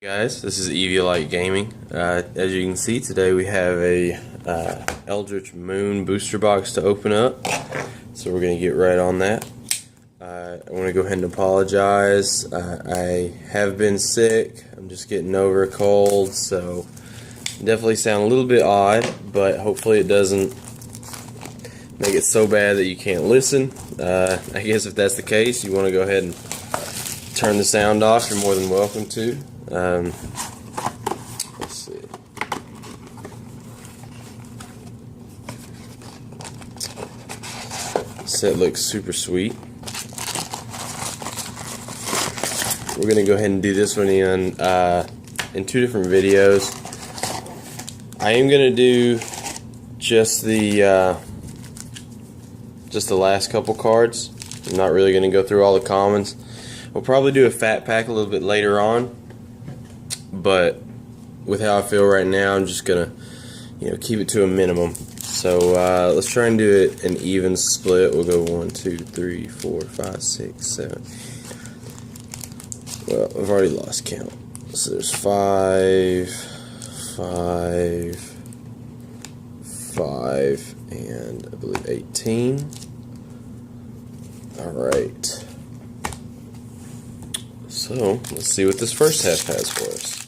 Guys, this is Eviolite Gaming. As you can see, today we have a Eldritch Moon Booster Box to open up, so we're going to get right on that. I want to go ahead and apologize. I have been sick. I'm just getting over a cold, so definitely sound a little bit odd, but hopefully it doesn't make it so bad that you can't listen. I guess if that's the case, you want to go ahead and turn the sound off, you're more than welcome to. Let's see. Set looks super sweet. We're gonna go ahead and do this one in two different videos. I am gonna do just the last couple cards. I'm not really gonna go through all the commons. We'll probably do a fat pack a little bit later on, but with how I feel right now, I'm just gonna, keep it to a minimum. So let's try and do it an even split. We'll go 1, 2, 3, 4, 5, 6, 7. Well, I've already lost count. So there's 5, 5, 5, and I believe 18. All right. So, let's see what this first half has for us.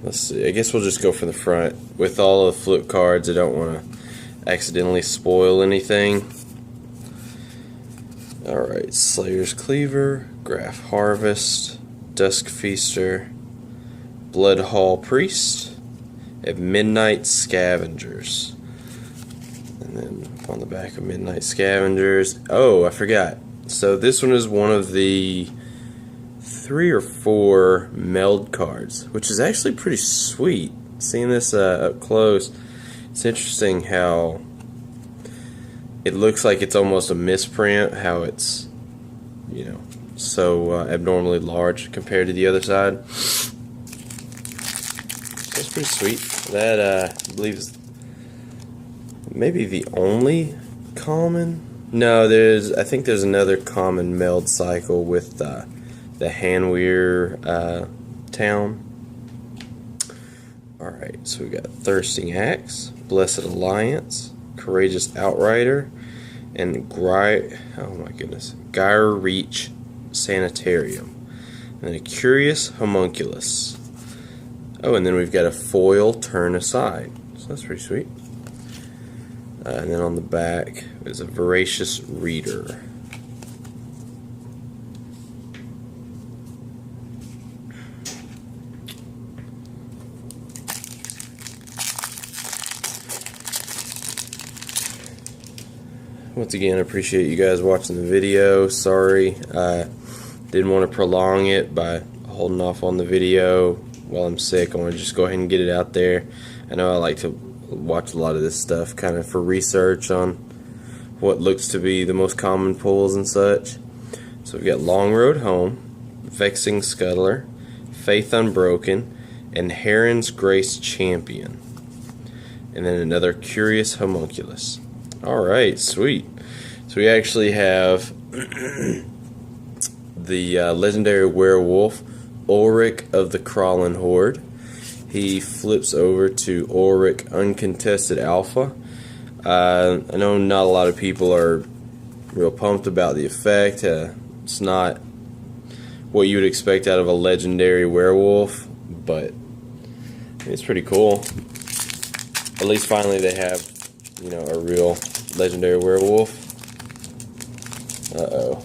Let's see. I guess we'll just go for the front. With all the flip cards, I don't want to accidentally spoil anything. Alright, Slayer's Cleaver, Graph Harvest, Dusk Feaster, Bloodhall Priest, and Midnight Scavengers. And then on the back of Midnight Scavengers, oh, I forgot. So this one is one of the 3 or 4 meld cards, which is actually pretty sweet. Seeing this up close, it's interesting how it looks like it's almost a misprint, how it's, so abnormally large compared to the other side. That's pretty sweet. That, I believe is maybe the only common. No, I think there's another common meld cycle with the Hanweir town. Alright, so we got Thirsting Axe, Blessed Alliance, Courageous Outrider, and Gyre Reach Sanitarium. And then a Curious Homunculus. Oh, and then we've got a foil Turn Aside. So that's pretty sweet. And then on the back is a Voracious Reader. Once again, I appreciate you guys watching the video. Sorry, I didn't want to prolong it by holding off on the video while I'm sick. I want to just go ahead and get it out there. I know I like to watch a lot of this stuff kind of for research on what looks to be the most common pulls and such. So we've got Long Road Home, Vexing Scuttler, Faith Unbroken, and Heron's Grace Champion. And then another Curious Homunculus. Alright, sweet. So we actually have the legendary werewolf, Ulrich of the Crawling Horde. He flips over to Ulrich Uncontested Alpha. I know not a lot of people are real pumped about the effect. It's not what you would expect out of a legendary werewolf, but it's pretty cool. At least finally they have, a real legendary werewolf. Uh-oh.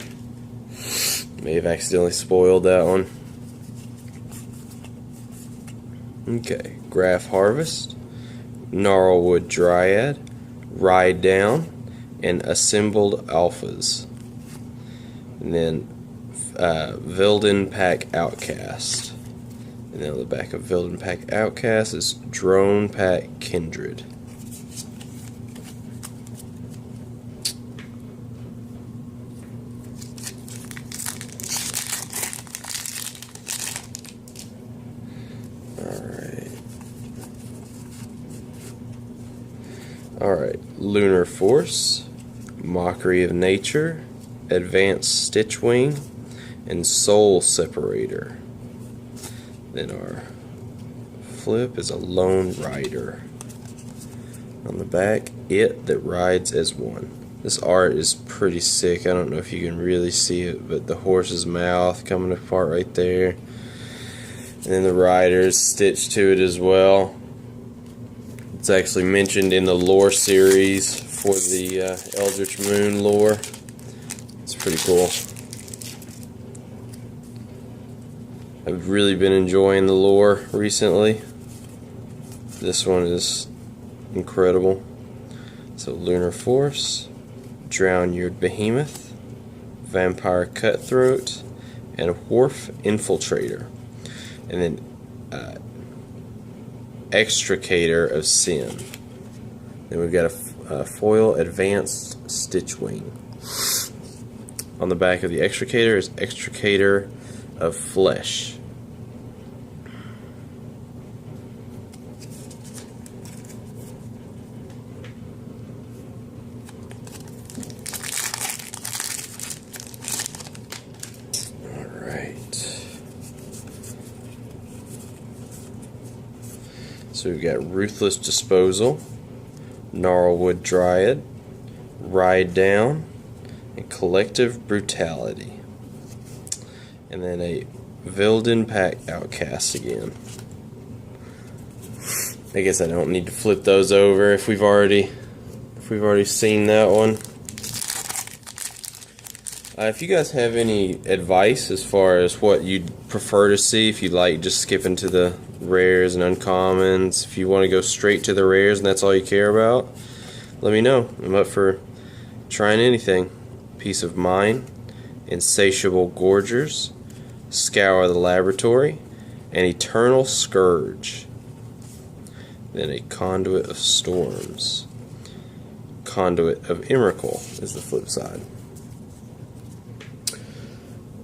May have accidentally spoiled that one. Okay, Graph Harvest, Gnarlwood Dryad, Ride Down, and Assembled Alphas. And then Vilden Pack Outcast. And then on the back of Vilden Pack Outcast is Drone Pack Kindred. Alright, Lunar Force, Mockery of Nature, Advanced Stitchwing, and Soul Separator. Then our flip is a Lone Rider. On the back, It That Rides as One. This art is pretty sick. I don't know if you can really see it, but the horse's mouth coming apart right there. And then the rider's stitched to it as well. It's actually mentioned in the lore series for the Eldritch Moon lore. It's pretty cool. I've really been enjoying the lore recently. This one is incredible. So Lunar Force, Drown-Yeared Behemoth, Vampire Cutthroat, and Wharf Infiltrator. And then Extricator of Sin. Then we've got a foil Advanced Stitchwing. On the back of the Extricator is Extricator of Flesh. So we've got Ruthless Disposal, Gnarlwood Dryad, Ride Down, and Collective Brutality. And then a Vilden Pack Outcast again. I guess I don't need to flip those over if we've already seen that one. If you guys have any advice as far as what you'd prefer to see, if you like just skipping to the rares and uncommons, if you want to go straight to the rares and that's all you care about, let me know. I'm up for trying anything. Peace of Mind, Insatiable Gorgers, Scour the Laboratory, and Eternal Scourge. Then a Conduit of Storms. Conduit of Emrakul is the flip side.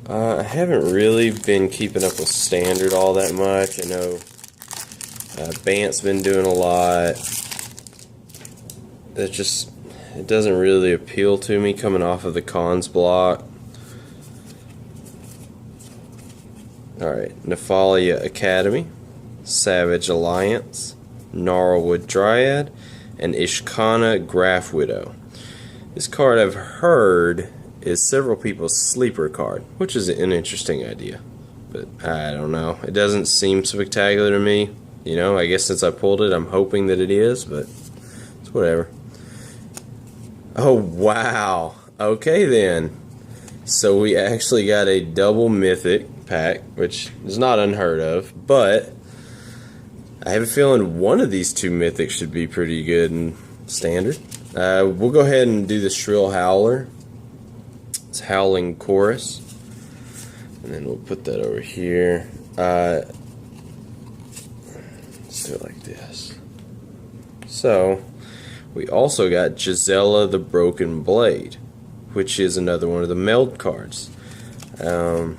I haven't really been keeping up with Standard all that much. I know Bant's been doing a lot. It doesn't really appeal to me coming off of the cons block. Alright, Nephalia Academy, Savage Alliance, Gnarlwood Dryad, and Ishkana Graph Widow. This card I've heard is several people's sleeper card, which is an interesting idea, but I don't know. It doesn't seem spectacular to me. You know, I guess since I pulled it, I'm hoping that it is, but it's whatever. Oh, wow. Okay, then. So we actually got a double mythic pack, which is not unheard of, but I have a feeling one of these two mythics should be pretty good in Standard. We'll go ahead and do the Shrill Howler. It's Howling Chorus, and then we'll put that over here. Let's do it like this. So we also got Gisela the Broken Blade, which is another one of the meld cards. That's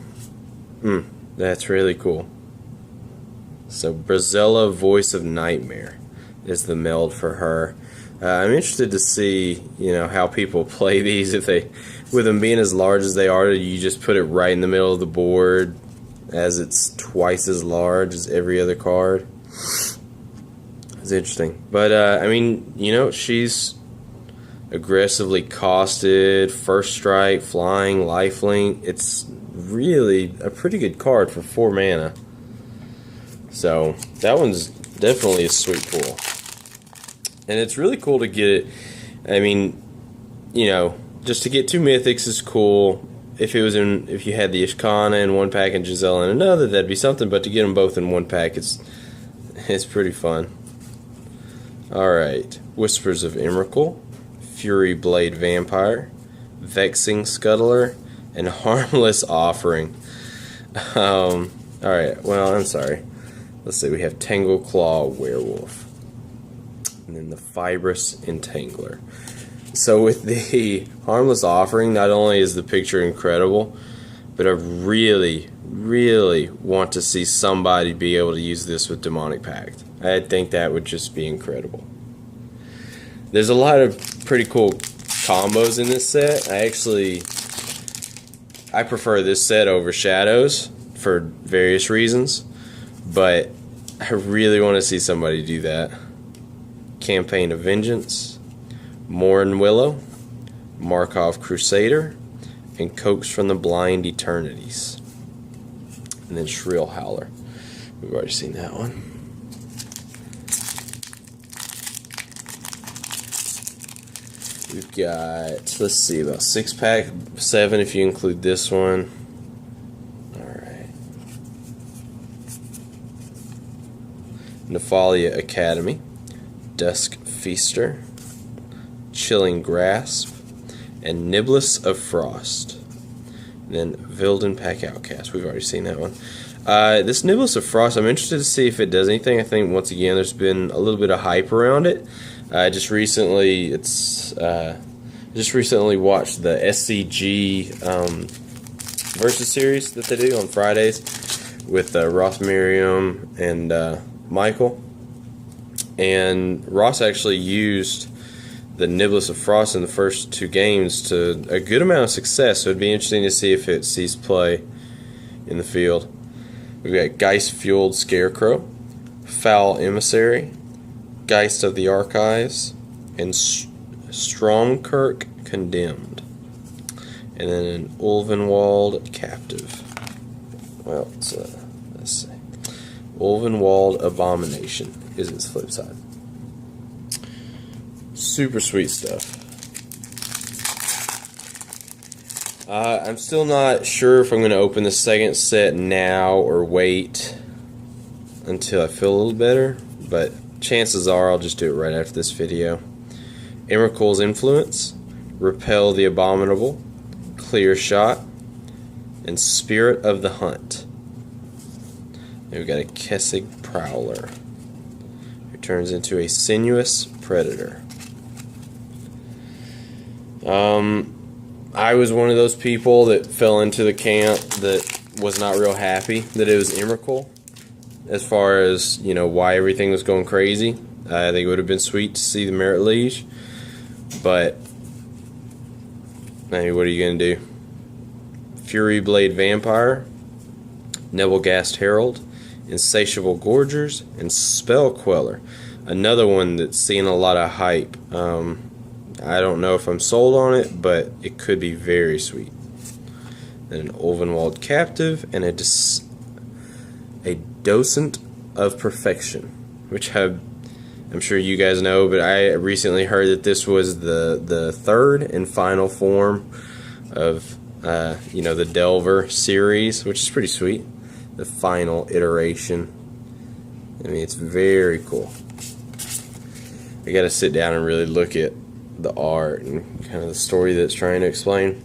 really cool. So Brazella Voice of Nightmare is the meld for her. I'm interested to see, how people play these. If they, with them being as large as they are, you just put it right in the middle of the board, as it's twice as large as every other card. It's interesting, but I mean, she's aggressively costed, first strike, flying, lifelink. It's really a pretty good card for 4 mana. So that one's definitely a sweet pull. And it's really cool to get it. I mean, just to get 2 mythics is cool. If you had the Ishkana in one pack and Giselle in another, that'd be something. But to get them both in one pack, it's pretty fun. All right, Whispers of Emrakul, Fury Blade Vampire, Vexing Scuttler, and Harmless Offering. All right. Well, I'm sorry. Let's see. We have Tangle Claw Werewolf. And then the Fibrous Entangler. So with the Harmless Offering, not only is the picture incredible, but I really, really want to see somebody be able to use this with Demonic Pact. I think that would just be incredible. There's a lot of pretty cool combos in this set. I prefer this set over Shadows for various reasons, but I really want to see somebody do that. Campaign of Vengeance, Morin Willow, Markov Crusader, and Coax from the Blind Eternities. And then Shrill Howler. We've already seen that one. We've got, let's see, about 6-pack, 7 if you include this one. Alright. Nephalia Academy, Dusk Feaster, Chilling Grasp, and Niblis of Frost. And then Vilden Pack Outcast. We've already seen that one. This Niblis of Frost, I'm interested to see if it does anything. I think, once again, there's been a little bit of hype around it. Just recently watched the SCG Versus series that they do on Fridays with Ross Merriam and Michael. And Ross actually used the Niblis of Frost in the first 2 games to a good amount of success, so it'd be interesting to see if it sees play in the field. We've got Geist-Fueled Scarecrow, Foul Emissary, Geist of the Archives, and Stromkirk Condemned. And then an Ulvenwald Captive. Well, it's let's see. Ulvenwald Abomination is its flip side. Super sweet stuff. I'm still not sure if I'm going to open the second set now or wait until I feel a little better, but chances are I'll just do it right after this video. Emrakul's Influence, Repel the Abominable, Clear Shot, and Spirit of the Hunt. And we've got a Kessig Prowler, who turns into a Sinuous Predator. I was one of those people that fell into the camp that was not real happy that it was Emrakul. As far as, you know, why everything was going crazy. I think it would have been sweet to see the Merit Liege. But, I mean, what are you going to do? Fury Blade Vampire, Nebelgast Herald, Insatiable Gorgers, and Spell Queller. Another one that's seeing a lot of hype. I don't know if I'm sold on it, but it could be very sweet. Then an Ulvenwald Captive, and a Docent of Perfection, which I'm sure you guys know, but I recently heard that this was the third and final form of the Delver series, which is pretty sweet. The final iteration. I mean, it's very cool. I got to sit down and really look at the art and kind of the story that's trying to explain.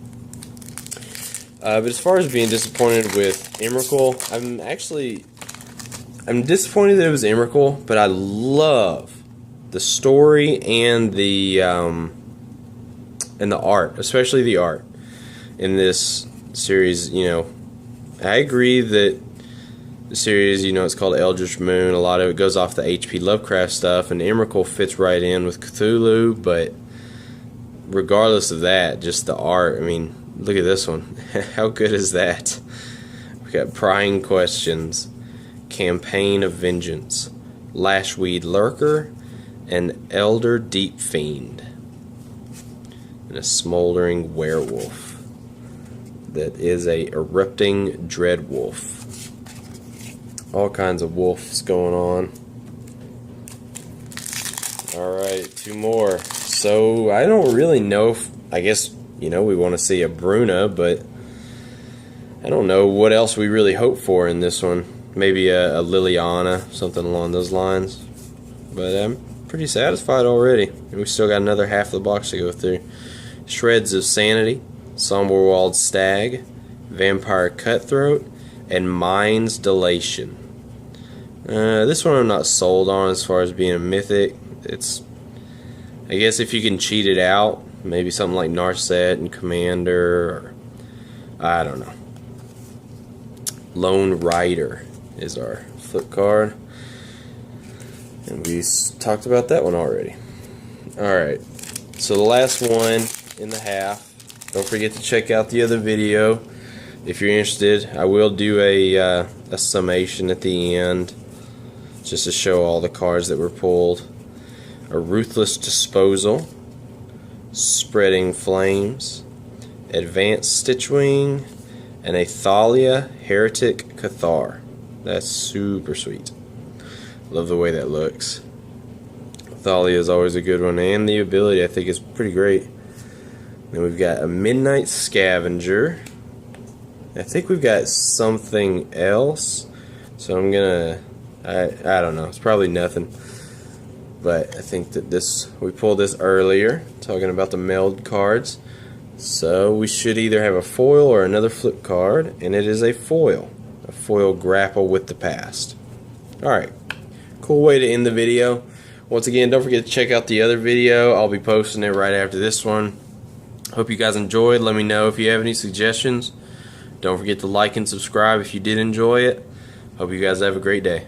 But as far as being disappointed with Emrakul, I'm disappointed that it was Emrakul, but I love the story and the art, especially the art in this series. You know, I agree that the series, you know, it's called Eldritch Moon. A lot of it goes off the H.P. Lovecraft stuff, and Emrakul fits right in with Cthulhu. But regardless of that, just the art. I mean, look at this one. How good is that? We got Prying Questions, Campaign of Vengeance, Lashweed Lurker, and Elder Deep Fiend, and a Smoldering Werewolf that is a Erupting Dreadwolf. All kinds of wolves going on. Alright, 2 more. So, I don't really know if, I guess, you know, we want to see a Bruna, but I don't know what else we really hope for in this one. Maybe a Liliana, something along those lines. But I'm pretty satisfied already. And we still got another half of the box to go through. Shreds of Sanity, Somberwald Stag, Vampire Cutthroat, and Mind's Delation. This one I'm not sold on as far as being a mythic. It's, I guess if you can cheat it out, maybe something like Narset and Commander, or I don't know. Lone Rider is our flip card, and we talked about that one already. Alright, so the last one in the half. Don't forget to check out the other video if you're interested. I will do a summation at the end just to show all the cards that were pulled. A Ruthless Disposal, Spreading Flames, Advanced Stitchwing, and a Thalia Heretic Cathar. That's super sweet. Love the way that looks. Thalia is always a good one, and the ability I think is pretty great. Then we've got a Midnight Scavenger. I think we've got something else, so I'm gonna, I don't know, it's probably nothing. But I think that we pulled this earlier, talking about the meld cards. So we should either have a foil or another flip card, and it is a foil. A foil Grapple with the Past. Alright, cool way to end the video. Once again, don't forget to check out the other video. I'll be posting it right after this one. Hope you guys enjoyed. Let me know if you have any suggestions. Don't forget to like and subscribe if you did enjoy it. Hope you guys have a great day.